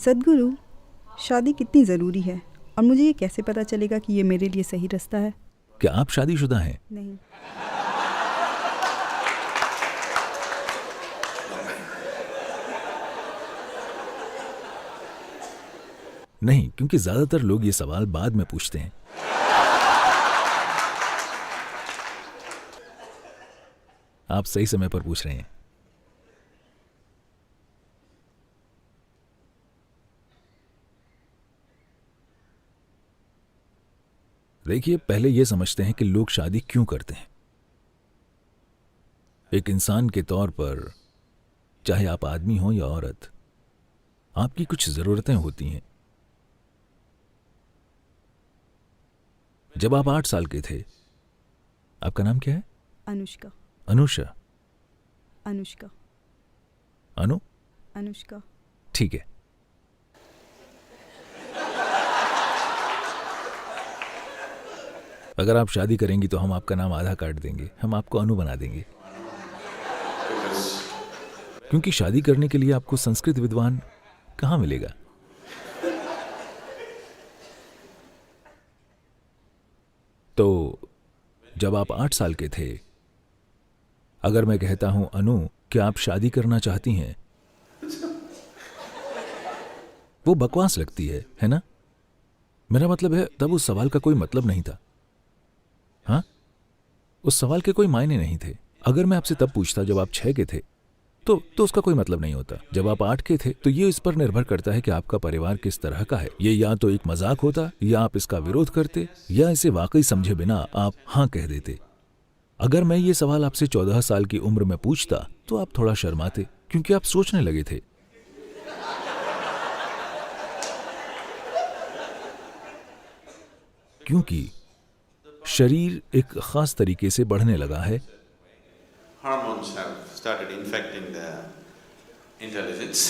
सद्गुरु, शादी कितनी ज़रूरी है और मुझे ये कैसे पता चलेगा कि ये मेरे लिए सही रास्ता है? क्या आप शादीशुदा हैं? नहीं। नहीं, क्योंकि ज्यादातर लोग ये सवाल बाद में पूछते हैं। आप सही समय पर पूछ रहे हैं। देखिए, पहले यह समझते हैं कि लोग शादी क्यों करते हैं। एक इंसान के तौर पर, चाहे आप आदमी हो या औरत, आपकी कुछ जरूरतें होती हैं। जब आप 8 साल के थे, आपका नाम क्या है? अनुष्का। अनुषा? अनुष्का। अनु? अनुष्का। ठीक है। अगर आप शादी करेंगी तो हम आपका नाम आधा काट देंगे, हम आपको अनु बना देंगे। क्योंकि शादी करने के लिए आपको संस्कृत विद्वान कहां मिलेगा। तो जब आप 8 साल के थे, अगर मैं कहता हूं अनु, क्या आप शादी करना चाहती हैं, वो बकवास लगती है ना? मेरा मतलब है, तब उस सवाल का कोई मतलब नहीं था। हाँ, उस सवाल के कोई मायने नहीं थे। अगर मैं आपसे तब पूछता जब आप 6 के थे, तो उसका कोई मतलब नहीं होता। जब आप 8 के थे, तो ये इस पर निर्भर करता है कि आपका परिवार किस तरह का है। ये या तो एक मजाक होता, या आप इसका विरोध करते, या इसे वाकई समझे बिना आप हाँ कह देते। अगर मैं ये सवाल आपसे 14 साल की उम्र में पूछता, तो आप थोड़ा शर्माते, क्योंकि आप सोचने लगे थे। क्योंकि शरीर एक खास तरीके से बढ़ने लगा है। Hormones have started infecting the intelligence.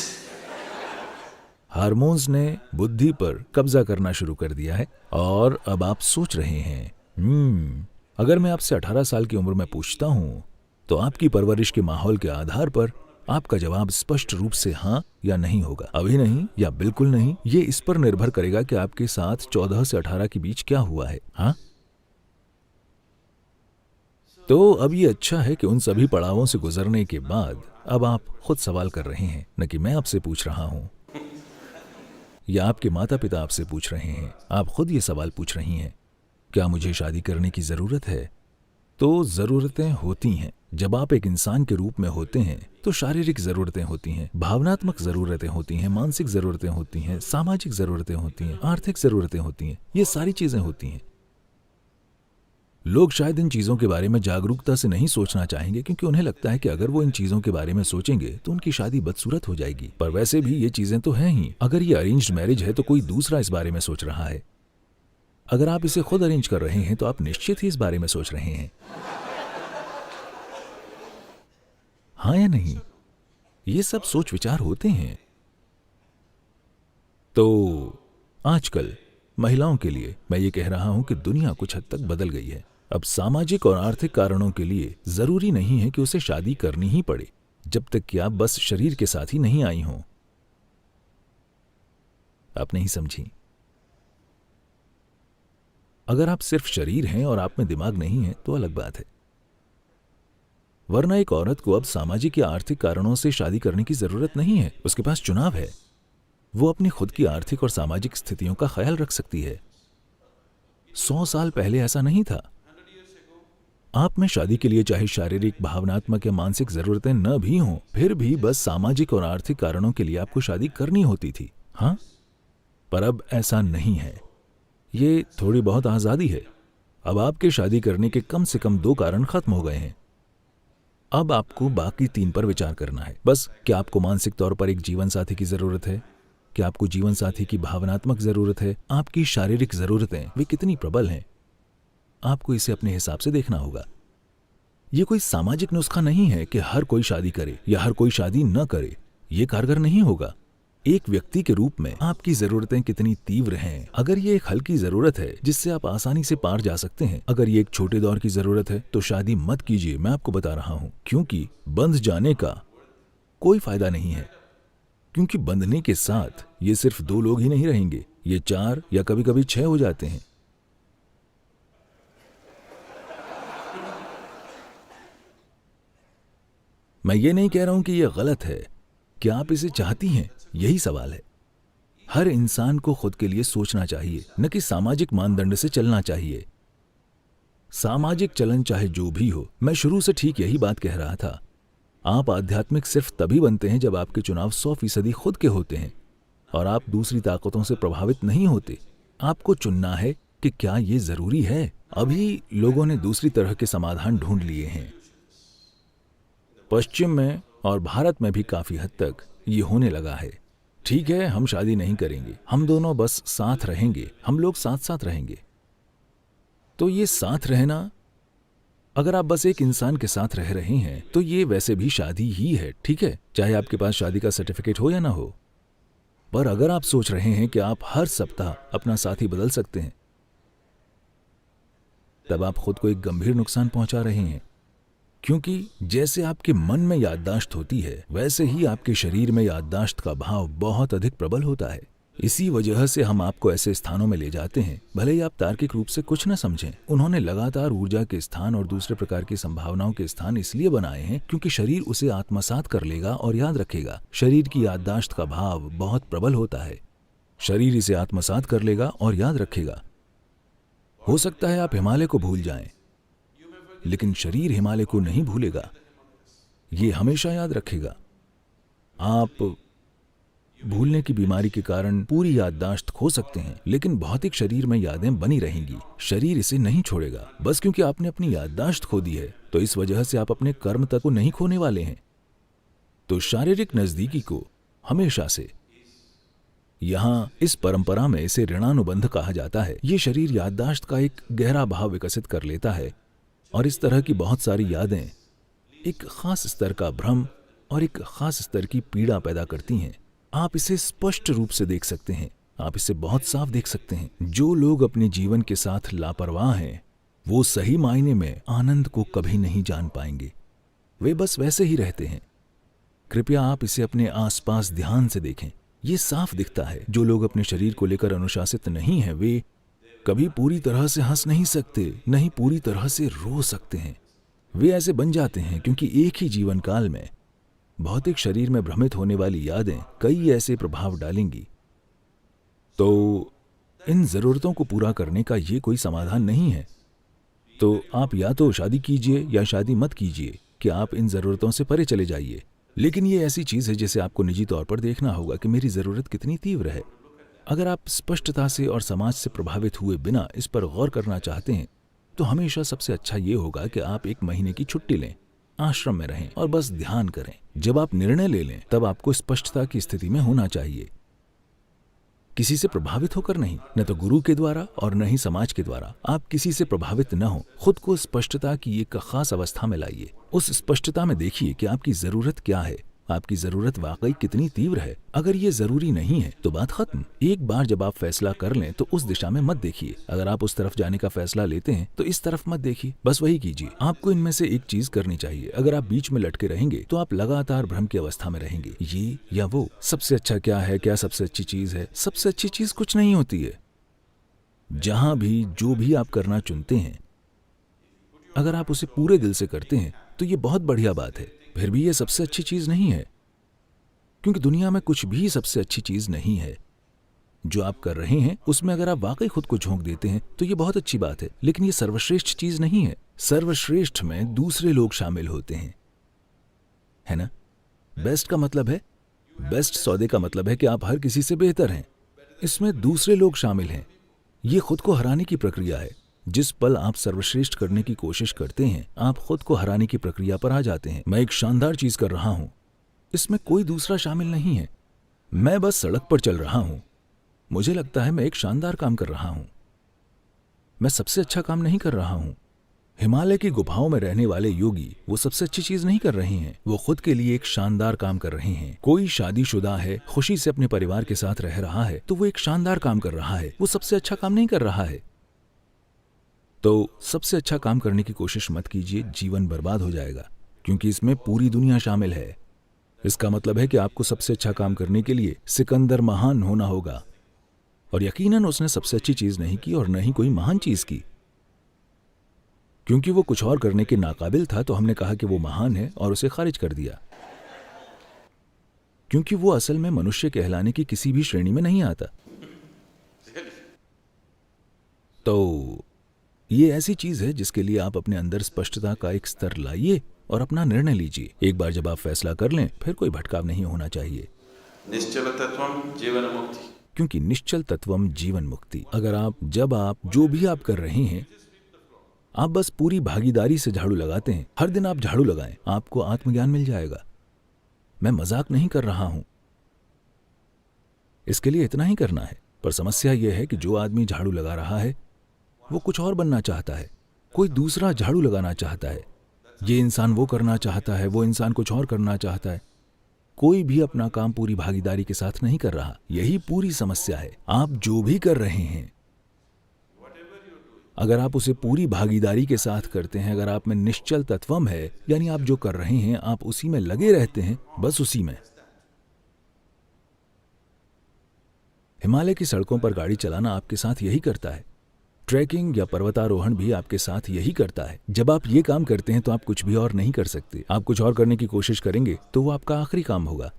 Hormones ने बुद्धि पर कब्जा करना शुरू कर दिया है और अब आप सोच रहे हैं। अगर मैं आपसे 18 साल की उम्र में पूछता हूं, तो आपकी परवरिश के माहौल के आधार पर आपका जवाब स्पष्ट रूप से हाँ या नहीं होगा। अभी नहीं या बिल्कुल नहीं, ये इस पर निर्भर करेगा कि आपके साथ 14 से 18 के बीच क्या हुआ है। हाँ, तो अब ये अच्छा है कि उन सभी पड़ावों से गुजरने के बाद अब आप खुद सवाल कर रहे हैं, न कि मैं आपसे पूछ रहा हूं या आपके माता पिता आपसे पूछ रहे हैं। आप खुद ये सवाल पूछ रही हैं, क्या मुझे शादी करने की जरूरत है? तो जरूरतें होती हैं। जब आप एक इंसान के रूप में होते हैं, तो शारीरिक जरूरतें होती हैं, भावनात्मक जरूरतें होती हैं, मानसिक जरूरतें होती हैं, सामाजिक जरूरतें होती हैं, आर्थिक जरूरतें होती हैं। ये सारी चीजें होती हैं। लोग शायद इन चीजों के बारे में जागरूकता से नहीं सोचना चाहेंगे, क्योंकि उन्हें लगता है कि अगर वो इन चीजों के बारे में सोचेंगे तो उनकी शादी बदसूरत हो जाएगी। पर वैसे भी ये चीजें तो हैं ही। अगर ये अरेंज्ड मैरिज है, तो कोई दूसरा इस बारे में सोच रहा है। अगर आप इसे खुद अरेंज कर रहे हैं, तो आप निश्चित ही इस बारे में सोच रहे हैं। हाँ या नहीं? ये सब सोच विचार होते हैं। तो आजकल महिलाओं के लिए मैं ये कह रहा हूं कि दुनिया कुछ हद तक बदल गई है। अब सामाजिक और आर्थिक कारणों के लिए जरूरी नहीं है कि उसे शादी करनी ही पड़े, जब तक कि आप बस शरीर के साथ ही नहीं आई हों। आप नहीं समझी। अगर आप सिर्फ शरीर हैं और आप में दिमाग नहीं है, तो अलग बात है। वरना एक औरत को अब सामाजिक या आर्थिक कारणों से शादी करने की जरूरत नहीं है। उसके पास चुनाव है। वो अपनी खुद की आर्थिक और सामाजिक स्थितियों का ख्याल रख सकती है। 100 साल पहले ऐसा नहीं था। आप में शादी के लिए चाहे शारीरिक, भावनात्मक या मानसिक जरूरतें न भी हों, फिर भी बस सामाजिक और आर्थिक कारणों के लिए आपको शादी करनी होती थी। हाँ, पर अब ऐसा नहीं है। ये थोड़ी बहुत आजादी है। अब आपके शादी करने के कम से कम 2 कारण खत्म हो गए हैं। अब आपको बाकी 3 पर विचार करना है। बस, क्या आपको मानसिक तौर पर एक जीवन साथी की जरूरत है? क्या आपको जीवन साथी की भावनात्मक जरूरत है? आपकी शारीरिक जरूरतें वे कितनी प्रबल हैं? आपको इसे अपने हिसाब से देखना होगा। यह कोई सामाजिक नुस्खा नहीं है कि हर कोई शादी करे या हर कोई शादी न करे। यह कारगर नहीं होगा। एक व्यक्ति के रूप में आपकी जरूरतें कितनी तीव्र हैं। अगर ये एक हल्की जरूरत है जिससे आप आसानी से पार जा सकते हैं, अगर ये एक छोटे दौर की जरूरत है, तो शादी मत कीजिए। मैं आपको बता रहा हूं, क्योंकि बंध जाने का कोई फायदा नहीं है। क्योंकि बंधने के साथ ये सिर्फ 2 लोग ही नहीं रहेंगे, ये 4 या कभी कभी 6 हो जाते हैं। मैं ये नहीं कह रहा हूं कि यह गलत है। क्या आप इसे चाहती हैं? यही सवाल है। हर इंसान को खुद के लिए सोचना चाहिए, न कि सामाजिक मानदंड से चलना चाहिए। सामाजिक चलन चाहे जो भी हो, मैं शुरू से ठीक यही बात कह रहा था। आप आध्यात्मिक सिर्फ तभी बनते हैं जब आपके चुनाव 100% खुद के होते हैं और आप दूसरी ताकतों से प्रभावित नहीं होते। आपको चुनना है कि क्या ये जरूरी है। अभी लोगों ने दूसरी तरह के समाधान ढूंढ लिए हैं। पश्चिम में और भारत में भी काफी हद तक ये होने लगा है। ठीक है, हम शादी नहीं करेंगे, हम दोनों बस साथ रहेंगे, हम लोग साथ साथ रहेंगे। तो ये साथ रहना, अगर आप बस एक इंसान के साथ रह रहे हैं तो ये वैसे भी शादी ही है, ठीक है, चाहे आपके पास शादी का सर्टिफिकेट हो या ना हो। पर अगर आप सोच रहे हैं कि आप हर सप्ताह अपना साथी बदल सकते हैं, तब आप खुद को एक गंभीर नुकसान पहुंचा रहे हैं। क्योंकि जैसे आपके मन में याददाश्त होती है, वैसे ही आपके शरीर में याददाश्त का भाव बहुत अधिक प्रबल होता है। इसी वजह से हम आपको ऐसे स्थानों में ले जाते हैं, भले ही आप तार्किक रूप से कुछ न समझें। उन्होंने लगातार ऊर्जा के स्थान और दूसरे प्रकार की संभावनाओं के स्थान इसलिए बनाए हैं क्योंकि शरीर उसे आत्मसात कर लेगा और याद रखेगा। शरीर की याददाश्त का भाव बहुत प्रबल होता है। शरीर इसे आत्मसात कर लेगा और याद रखेगा। हो सकता है आप हिमालय को भूल जाएं, लेकिन शरीर हिमालय को नहीं भूलेगा, ये हमेशा याद रखेगा। आप भूलने की बीमारी के कारण पूरी याददाश्त खो सकते हैं, लेकिन भौतिक शरीर में यादें बनी रहेंगी। शरीर इसे नहीं छोड़ेगा। बस क्योंकि आपने अपनी याददाश्त खो दी है, तो इस वजह से आप अपने कर्म तक को नहीं खोने वाले हैं। तो शारीरिक नजदीकी को हमेशा से, यहां इस परंपरा में इसे ऋणानुबंध कहा जाता है। ये शरीर याददाश्त का एक गहरा भाव विकसित कर लेता है और इस तरह की बहुत सारी यादें एक खास स्तर का भ्रम और एक खास स्तर की पीड़ा पैदा करती हैं। आप इसे स्पष्ट रूप से देख सकते हैं, आप इसे बहुत साफ देख सकते हैं। जो लोग अपने जीवन के साथ लापरवाह हैं, वो सही मायने में आनंद को कभी नहीं जान पाएंगे। वे बस वैसे ही रहते हैं। कृपया आप इसे अपने आसपास ध्यान से देखें। ये साफ दिखता है। जो लोग अपने शरीर को लेकर अनुशासित नहीं हैं, वे कभी पूरी तरह से हंस नहीं सकते, नहीं पूरी तरह से रो सकते हैं। वे ऐसे बन जाते हैं क्योंकि एक ही जीवन काल में भौतिक शरीर में भ्रमित होने वाली यादें कई ऐसे प्रभाव डालेंगी। तो इन जरूरतों को पूरा करने का ये कोई समाधान नहीं है। तो आप या तो शादी कीजिए या शादी मत कीजिए कि आप इन जरूरतों से परे चले जाइए। लेकिन ये ऐसी चीज है जिसे आपको निजी तौर पर देखना होगा कि मेरी जरूरत कितनी तीव्र है। अगर आप स्पष्टता से और समाज से प्रभावित हुए बिना इस पर गौर करना चाहते हैं, तो हमेशा सबसे अच्छा ये होगा कि आप 1 महीने की छुट्टी लें, आश्रम में रहें और बस ध्यान करें। जब आप निर्णय ले लें, तब आपको स्पष्टता की स्थिति में होना चाहिए। किसी से प्रभावित होकर नहीं, न तो गुरु के द्वारा और न ही समाज के द्वारा। आप किसी से प्रभावित न हो। खुद को स्पष्टता की एक खास अवस्था में लाइए। उस स्पष्टता में देखिए कि आपकी जरूरत क्या है, आपकी जरूरत वाकई कितनी तीव्र है। अगर ये जरूरी नहीं है तो बात खत्म। एक बार जब आप फैसला कर लें तो उस दिशा में मत देखिए। अगर आप उस तरफ जाने का फैसला लेते हैं तो इस तरफ मत देखिए। बस वही कीजिए। आपको इनमें से एक चीज करनी चाहिए। अगर आप बीच में लटके रहेंगे तो आप लगातार भ्रम की अवस्था में रहेंगे, ये या वो। सबसे अच्छा क्या है, क्या सबसे अच्छी चीज है? सबसे अच्छी चीज कुछ नहीं होती है। जहां भी जो भी आप करना चुनते हैं, अगर आप उसे पूरे दिल से करते हैं तो ये बहुत बढ़िया बात है। फिर भी ये सबसे अच्छी चीज नहीं है, क्योंकि दुनिया में कुछ भी सबसे अच्छी चीज नहीं है। जो आप कर रहे हैं उसमें अगर आप वाकई खुद को झोंक देते हैं तो ये बहुत अच्छी बात है, लेकिन ये सर्वश्रेष्ठ चीज नहीं है। सर्वश्रेष्ठ में दूसरे लोग शामिल होते हैं, है ना? बेस्ट का मतलब है, बेस्ट सौदे का मतलब है कि आप हर किसी से बेहतर हैं। इसमें दूसरे लोग शामिल हैं। ये खुद को हराने की प्रक्रिया है। जिस पल आप सर्वश्रेष्ठ करने की कोशिश करते हैं, आप खुद को हराने की प्रक्रिया पर आ जाते हैं। मैं एक शानदार चीज कर रहा हूं, इसमें कोई दूसरा शामिल नहीं है। मैं बस सड़क पर चल रहा हूं। मुझे लगता है मैं एक शानदार काम कर रहा हूं। मैं सबसे अच्छा काम नहीं कर रहा हूं। हिमालय की गुफाओं में रहने वाले योगी वो सबसे अच्छी चीज नहीं कर रहे हैं। वो खुद के लिए एक शानदार काम कर रहे हैं। कोई शादीशुदा है, खुशी से अपने परिवार के साथ रह रहा है, तो वो एक शानदार काम कर रहा है। वो सबसे अच्छा काम नहीं कर रहा है। तो सबसे अच्छा काम करने की कोशिश मत कीजिए, जीवन बर्बाद हो जाएगा, क्योंकि इसमें पूरी दुनिया शामिल है। इसका मतलब है कि आपको सबसे अच्छा काम करने के लिए सिकंदर महान होना होगा, और यकीनन उसने सबसे अच्छी चीज नहीं की और न ही कोई महान चीज की। क्योंकि वो कुछ और करने के नाकाबिल था तो हमने कहा कि वो महान है और उसे खारिज कर दिया, क्योंकि वो असल में मनुष्य कहलाने की किसी भी श्रेणी में नहीं आता। तो ये ऐसी चीज है जिसके लिए आप अपने अंदर स्पष्टता का एक स्तर लाइए और अपना निर्णय लीजिए। एक बार जब आप फैसला कर लें फिर कोई भटकाव नहीं होना चाहिए, निश्चल तत्वम जीवन मुक्ति। क्योंकि निश्चल तत्वम जीवन मुक्ति। अगर आप जो भी आप कर रहे हैं, आप बस पूरी भागीदारी से झाड़ू लगाते हैं, हर दिन आप झाड़ू लगाएं, आपको आत्मज्ञान मिल जाएगा। मैं मजाक नहीं कर रहा हूं, इसके लिए इतना ही करना है। पर समस्या यह है कि जो आदमी झाड़ू लगा रहा है वो कुछ और बनना चाहता है, कोई दूसरा झाड़ू लगाना चाहता है। ये इंसान वो करना चाहता है, वो इंसान कुछ और करना चाहता है। कोई भी अपना काम पूरी भागीदारी के साथ नहीं कर रहा। यही पूरी समस्या है। आप जो भी कर रहे हैं, अगर आप उसे पूरी भागीदारी के साथ करते हैं, अगर आप में निश्चल तत्वम है, यानी आप जो कर रहे हैं आप उसी में लगे रहते हैं, बस उसी में। हिमालय की सड़कों पर गाड़ी चलाना आपके साथ यही करता है। ट्रैकिंग या पर्वतारोहण भी आपके साथ यही करता है। जब आप ये काम करते हैं तो आप कुछ भी और नहीं कर सकते। आप कुछ और करने की कोशिश करेंगे तो वो आपका आखिरी काम होगा।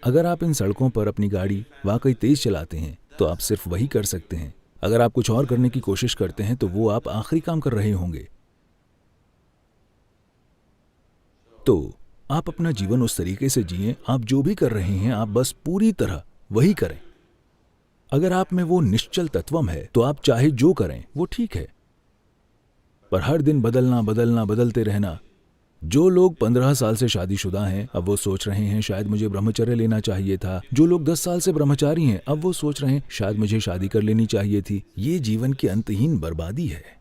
अगर आप इन सड़कों पर अपनी गाड़ी वाकई तेज चलाते हैं तो आप सिर्फ वही कर सकते हैं। अगर आप कुछ और करने की कोशिश करते हैं तो वो आप आखिरी काम कर रहे होंगे। तो आप अपना जीवन उस तरीके से जिएं, आप जो भी कर रहे हैं आप बस पूरी तरह वही करें। अगर आप में वो निश्चल तत्वम है तो आप चाहे जो करें वो ठीक है, पर हर दिन बदलते रहना। जो लोग 15 साल से शादीशुदा हैं अब वो सोच रहे हैं शायद मुझे ब्रह्मचर्य लेना चाहिए था। जो लोग 10 साल से ब्रह्मचारी हैं अब वो सोच रहे हैं शायद मुझे शादी कर लेनी चाहिए थी। ये जीवन की अंतहीन बर्बादी है।